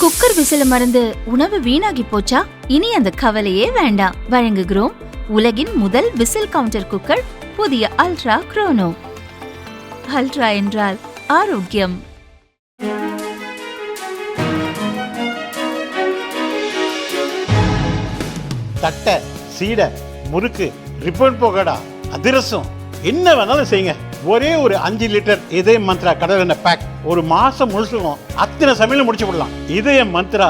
Cooker விசில மறந்து உணவு வீணாகி போச்சா? இனி அந்த கவலையே வேண்டாம். வழங்குகிறோம் உலகின் முதல் விசில் கவுண்டர் குக்கர், புதிய அல்ட்ரா குரோனோ. அல்ட்ரா என்றால் ஆரோக்கியம். தட்டை, சீடை, முறுக்கு, ரிப்பன் போகடா, அதிரசம், என்ன வேணாலும் செய்யுங்க. ஒரே ஒரு 5 லிட்டர் இதய மந்த்ரா கடல் எண்ணெய் பேக் ஒரு மாசம் முழுசுக்கும் அத்தனை சமையல் முடிச்சு விடலாம். இதய மந்த்ரா.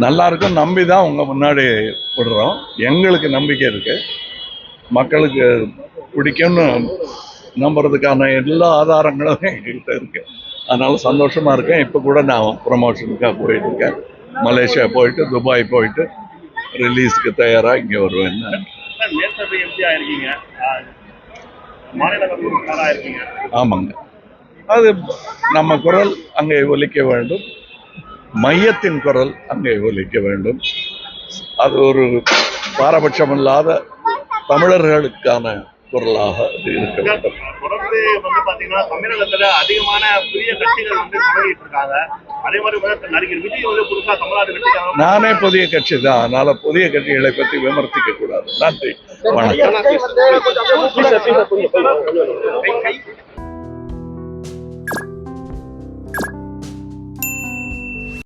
நல்லா இருக்கும். நம்பி தான் உங்க முன்னாடி விடுறோம். எங்களுக்கு நம்பிக்கை இருக்கு, மக்களுக்கு பிடிக்கும்னு நம்புறதுக்கான எல்லா ஆதாரங்களும் எங்ககிட்ட இருக்கு. அதனால சந்தோஷமா இருக்கேன். இப்போ கூட நான் ப்ரமோஷனுக்காக போயிட்டு இருக்கேன். மலேசியா போயிட்டு, துபாய் போயிட்டு ரிலீஸ்க்கு தயாராக இங்கே வருவேன். ஆமாங்க, அது நம்ம குரல் அங்கே ஒலிக்க வேண்டும், மையத்தின் குரல் அங்கே ஒலிக்க வேண்டும். அது ஒரு பாரபட்சமில்லாத தமிழர்களுக்கான குரலாக இருக்க வேண்டும். தொடர்ந்து பாத்தீங்கன்னா தமிழகத்துல அதிகமான புதிய கட்சிகள் தொடங்கிட்டு இருக்காங்க. அதே மாதிரி நடிகர் விஜய் புதுசா தமிழ்நாடு கட்சிக்காக. நானே புதிய கட்சி தான், அதனால புதிய கட்சிகளை பற்றி விமர்சிக்க கூடாது. நன்றி, வணக்கம்.